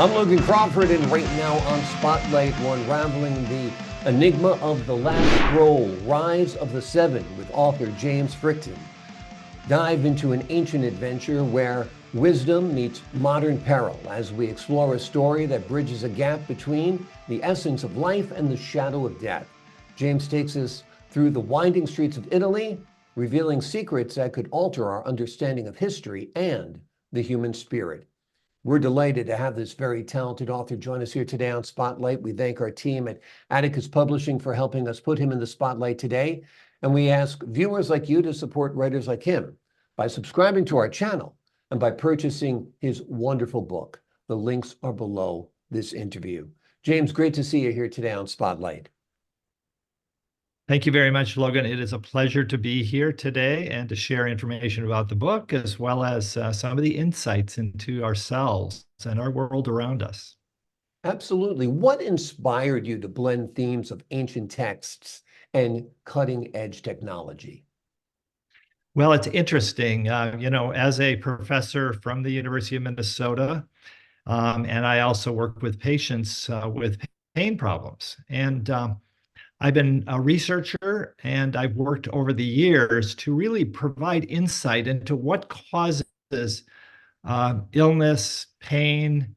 I'm Logan Crawford, and right now on Spotlight, we're unraveling the enigma of the last scroll, Rise of the Seven, with author James Fricton. Dive into an ancient adventure where wisdom meets modern peril as we explore a story that bridges a gap between the essence of life and the shadow of death. James takes us through the winding streets of Italy, revealing secrets that could alter our understanding of history and the human spirit. We're delighted to have this very talented author join us here today on Spotlight. We thank our team at Atticus Publishing for helping us put him in the spotlight today. And we ask viewers like you to support writers like him by subscribing to our channel and by purchasing his wonderful book. The links are below this interview. James, great to see you here today on Spotlight. Thank you very much, Logan. It is a pleasure to be here today and to share information about the book, as well as some of the insights into ourselves and our world around us. Absolutely. What inspired you to blend themes of ancient texts and cutting-edge technology? Well, it's interesting. As a professor from the University of Minnesota, and I also work with patients with pain problems. And I've been a researcher, and I've worked over the years to really provide insight into what causes illness, pain,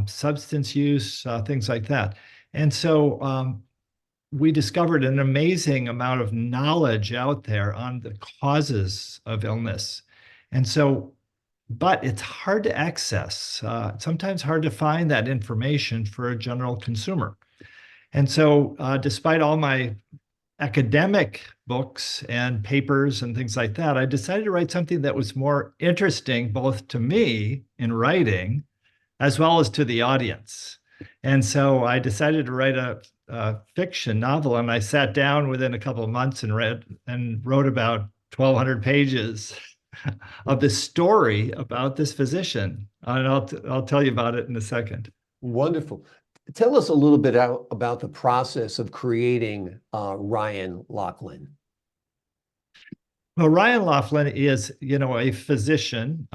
substance use, things like that. And so we discovered an amazing amount of knowledge out there on the causes of illness. And so, but it's hard to access, sometimes hard to find that information for a general consumer. And so despite all my academic books and papers and things like that, I decided to write something that was more interesting both to me in writing as well as to the audience. And so I decided to write a fiction novel, and I sat down within a couple of months and wrote about 1,200 pages of this story about this physician. And I'll tell you about it in a second. Wonderful. Tell us a little bit about the process of creating Ryan Laughlin. Well, Ryan Laughlin is, a physician,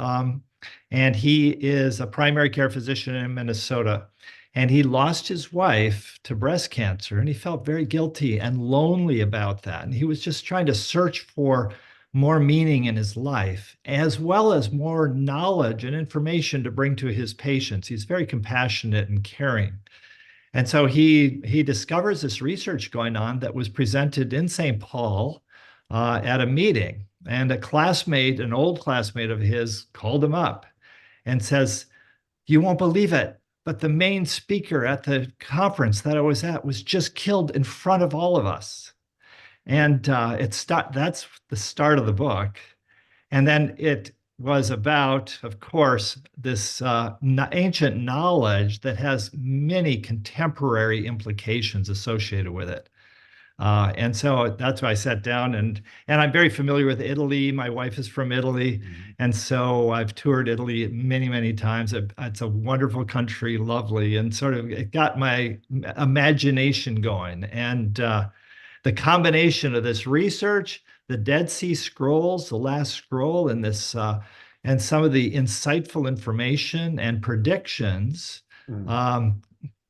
and he is a primary care physician in Minnesota. And he lost his wife to breast cancer, and he felt very guilty and lonely about that. And he was just trying to search for more meaning in his life, as well as more knowledge and information to bring to his patients. He's very compassionate and caring. And so he discovers this research going on that was presented in St. Paul at a meeting. And an old classmate of his, called him up and says, "You won't believe it, but the main speaker at the conference that I was at was just killed in front of all of us." And that's the start of the book. And then it was about, of course, this ancient knowledge that has many contemporary implications associated with it. And so that's why I sat down, and I'm very familiar with Italy. My wife is from Italy. And so I've toured Italy many, many times. It's a wonderful country, lovely, and sort of it got my imagination going. And the combination of this research, the Dead Sea Scrolls, the last scroll, and this, and some of the insightful information and predictions,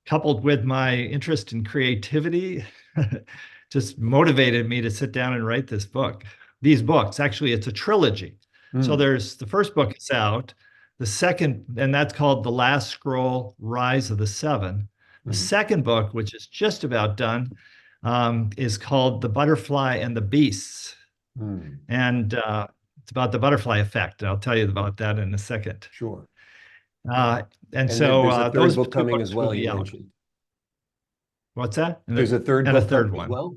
coupled with my interest in creativity, just motivated me to sit down and write these books. Actually, it's a trilogy. So there's the first book is out, the second, and that's called The Last Scroll, Rise of the Seven. The second book, which is just about done, is called The Butterfly and the Beasts. And it's about the butterfly effect. I'll tell you about that in a second. Sure. And so there's a third those book coming books as well, will be you out. mentioned. What's that? There's a third and book a third coming one as well?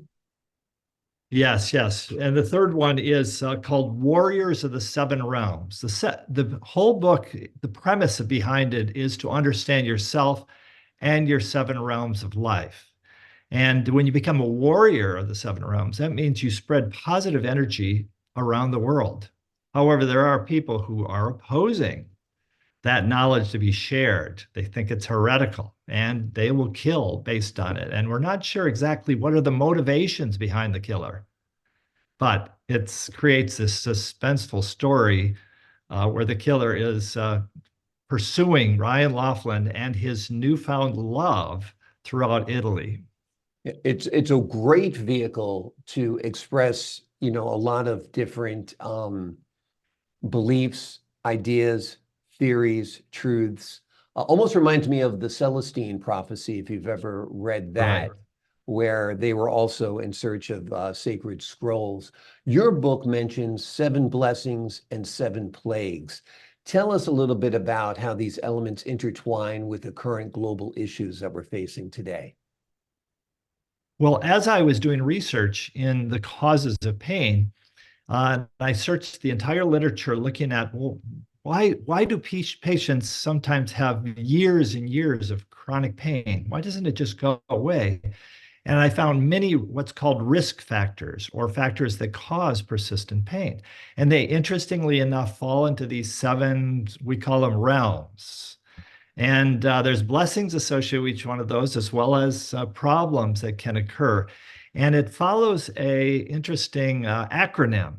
Yes. And the third one is called Warriors of the Seven Realms. The whole book, the premise behind it is to understand yourself and your seven realms of life. And when you become a warrior of the seven realms, that means you spread positive energy around the world. However, there are people who are opposing that knowledge to be shared. They think it's heretical, and they will kill based on it. And we're not sure exactly what are the motivations behind the killer, but it creates this suspenseful story where the killer is pursuing Ryan Laughlin and his newfound love throughout Italy. It's a great vehicle to express, a lot of different beliefs, ideas, theories, truths. Almost reminds me of the Celestine prophecy, if you've ever read Right. that, where they were also in search of sacred scrolls. Your book mentions seven blessings and seven plagues. Tell us a little bit about how these elements intertwine with the current global issues that we're facing today. Well, as I was doing research in the causes of pain, I searched the entire literature looking at, well, why do patients sometimes have years and years of chronic pain? Why doesn't it just go away? And I found many what's called risk factors or factors that cause persistent pain. And they, interestingly enough, fall into these seven, we call them realms. And there's blessings associated with each one of those, as well as problems that can occur. And it follows a interesting acronym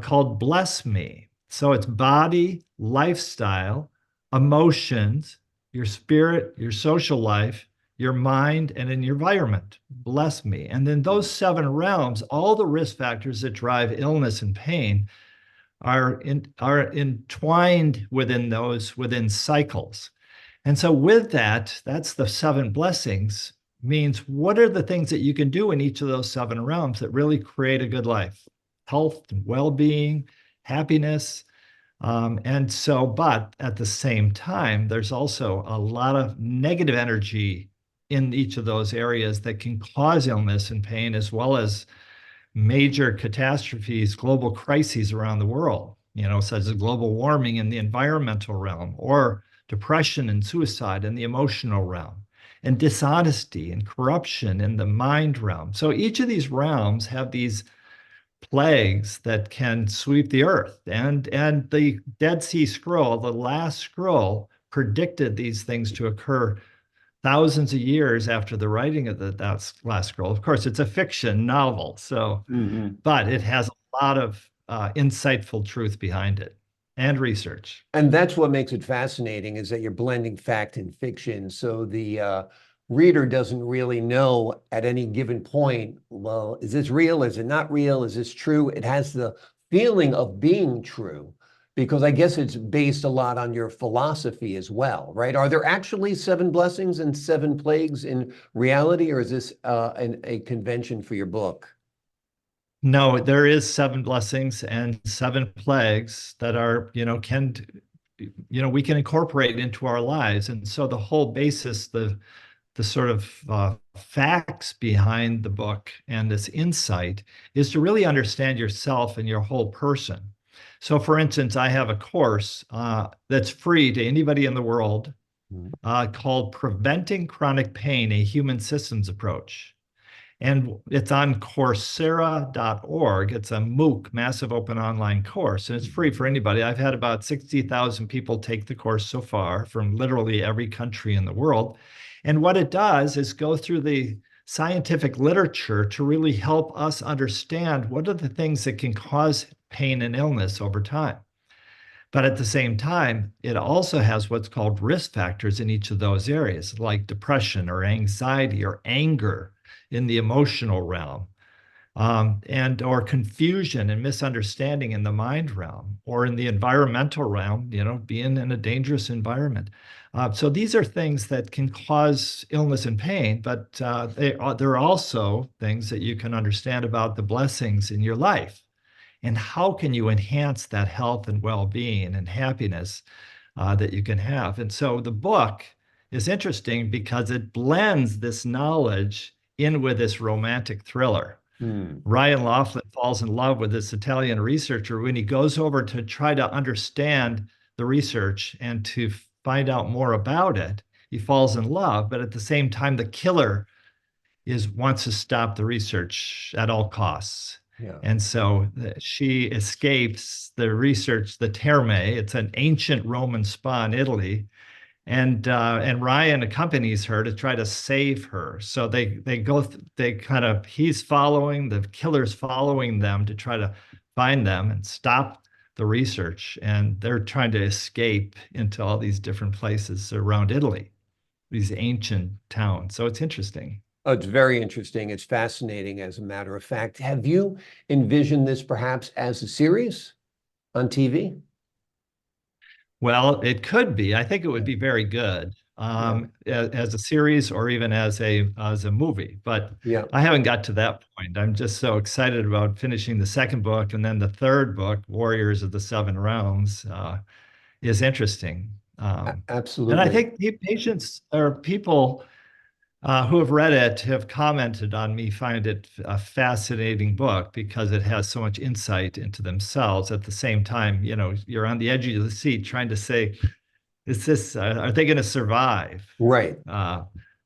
called Bless Me. So it's body, lifestyle, emotions, your spirit, your social life, your mind, and in your environment. Bless me. And then those seven realms, all the risk factors that drive illness and pain are entwined within cycles. And so with that, that's the seven blessings, means what are the things that you can do in each of those seven realms that really create a good life? Health and well-being, happiness. But at the same time, there's also a lot of negative energy in each of those areas that can cause illness and pain, as well as major catastrophes, global crises around the world, such as global warming in the environmental realm, or depression and suicide in the emotional realm, and dishonesty and corruption in the mind realm. So each of these realms have these plagues that can sweep the earth. And the Dead Sea Scroll, the last scroll, predicted these things to occur thousands of years after the writing of that last scroll. Of course, it's a fiction novel, but it has a lot of insightful truth behind it and research. And that's what makes it fascinating, is that you're blending fact and fiction. So the reader doesn't really know at any given point, well, is this real? Is it not real? Is this true? It has the feeling of being true, because I guess it's based a lot on your philosophy as well, right? Are there actually seven blessings and seven plagues in reality, or is this a convention for your book? No, there is seven blessings and seven plagues that are, we can incorporate into our lives. And so the whole basis, the sort of facts behind the book and this insight is to really understand yourself and your whole person. So, for instance, I have a course that's free to anybody in the world called Preventing Chronic Pain, a Human Systems Approach. And it's on Coursera.org. It's a MOOC, massive open online course, and it's free for anybody. I've had about 60,000 people take the course so far from literally every country in the world. And what it does is go through the scientific literature to really help us understand what are the things that can cause pain and illness over time. But at the same time, it also has what's called risk factors in each of those areas, like depression or anxiety or anger in the emotional realm, and or confusion and misunderstanding in the mind realm, or in the environmental realm, being in a dangerous environment. So these are things that can cause illness and pain, but there are also things that you can understand about the blessings in your life. And how can you enhance that health and well-being and happiness that you can have? And so the book is interesting because it blends this knowledge in with this romantic thriller. Ryan Laughlin falls in love with this Italian researcher when he goes over to try to understand the research and to find out more about it. He falls in love, but at the same time, the killer wants to stop the research at all costs. Yeah. And so she escapes the research, the Terme. It's an ancient Roman spa in Italy. And Ryan accompanies her to try to save her. So he's following, the killer's following them to try to find them and stop the research, and they're trying to escape into all these different places around Italy, these ancient towns. So it's interesting. Oh, it's very interesting. It's fascinating, as a matter of fact. Have you envisioned this perhaps as a series on TV? Well, it could be. I think it would Yeah. be very good, Yeah. as a series or even as a movie. But Yeah. I haven't got to that point. I'm just so excited about finishing the second book, and then the third book, Warriors of the Seven Realms, is interesting. And I Absolutely. think patients or people who have read it have commented on me find it a fascinating book because it has so much insight into themselves. At the same time, you're on the edge of the seat trying to say, is this, are they going to survive? Right. Uh,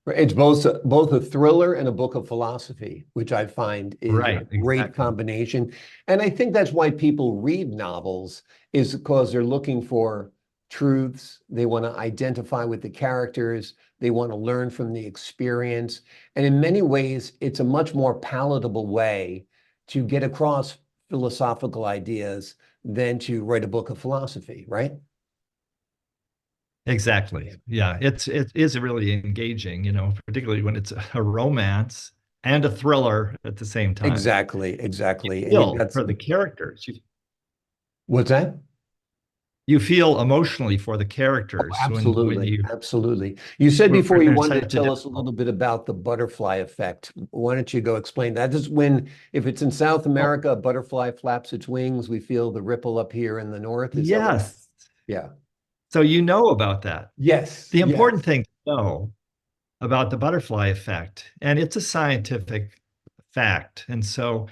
It's both a thriller and a book of philosophy, which I find is a right, great exactly. combination. And I think that's why people read novels, is because they're looking for truths. They want to identify with the characters. They want to learn from the experience. And in many ways, it's a much more palatable way to get across philosophical ideas than to write a book of philosophy, right? Exactly. Yeah, it is really engaging, particularly when it's a romance and a thriller at the same time. Exactly, You exactly. And you've feel got for the some, characters. what's that? You feel emotionally for the Oh, characters when absolutely, you absolutely. You said were before you in wanted to such a tell us a difficult. little bit about the butterfly effect. Why don't you go explain that? This is when, if it's in South Oh, America, a butterfly flaps its wings, we feel the ripple up here in the north. Is that what? yes. Yeah. So you know about that. Yes, The important yes. thing to know about the butterfly effect, and it's a scientific fact. And so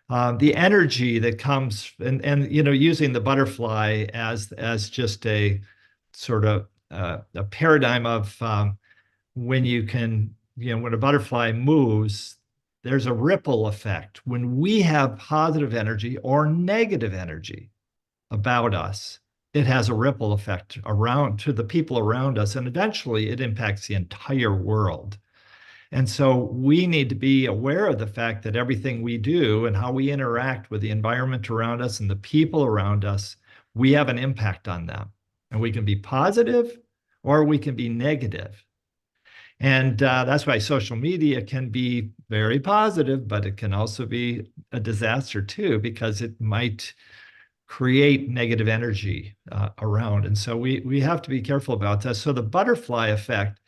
the energy that comes, and using the butterfly as just a sort of a paradigm of when you can, when a butterfly moves, there's a ripple effect. When we have positive energy or negative energy about us, it has a ripple effect around to the people around us, and eventually it impacts the entire world. And so we need to be aware of the fact that everything we do and how we interact with the environment around us and the people around us, we have an impact on them. And we can be positive or we can be negative. And that's why social media can be very positive, but it can also be a disaster too, because it might create negative energy around. And so we have to be careful about that. So the butterfly effect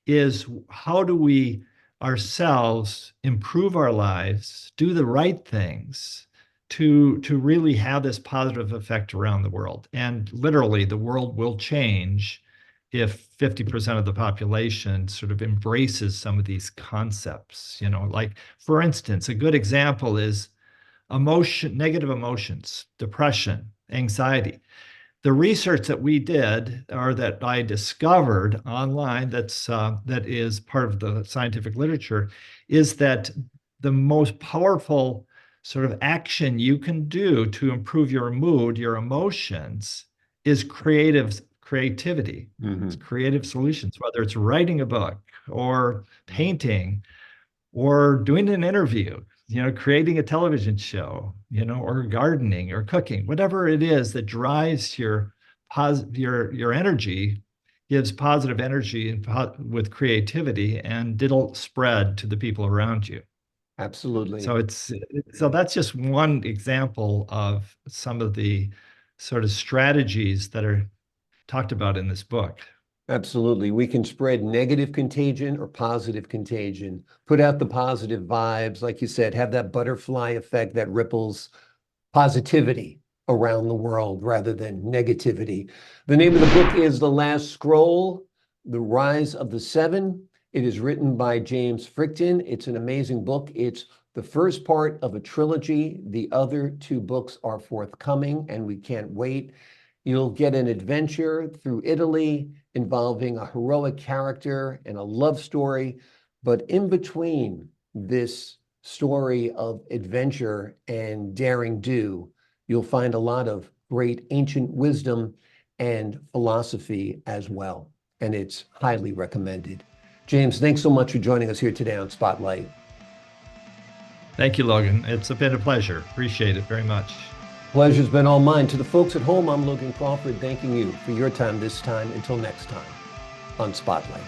is, how do we ourselves improve our lives, do the right things to really have this positive effect around the world. And literally the world will change if 50% of the population sort of embraces some of these concepts. Like, for instance, a good example is negative emotions, depression, anxiety. The research that we did, or that I discovered online, that is part of the scientific literature, is that the most powerful sort of action you can do to improve your mood, your emotions, is creativity. It's Hmm. creative solutions, whether it's writing a book or painting or doing an interview, creating a television show, or gardening or cooking, whatever it is that drives your energy, gives positive energy and with creativity, and it'll spread to the people around you. Absolutely. So that's just one example of some of the sort of strategies that are talked about in this book. Absolutely. We can spread negative contagion or positive contagion, put out the positive vibes, like you said, have that butterfly effect that ripples positivity around the world rather than negativity. The name of the book is The Last Scroll, The Rise of the Seven. It is written by James Fricton. It's an amazing book. It's the first part of a trilogy. The other two books are forthcoming, and we can't wait. You'll get an adventure through Italy involving a heroic character and a love story. But in between this story of adventure and daring do, you'll find a lot of great ancient wisdom and philosophy as well. And it's highly recommended. James, thanks so much for joining us here today on Spotlight. Thank you, Logan. It's been a pleasure. Appreciate it very much. Pleasure's been all mine. To the folks at home, I'm Logan Crawford, thanking you for your time this time. Until next time on Spotlight.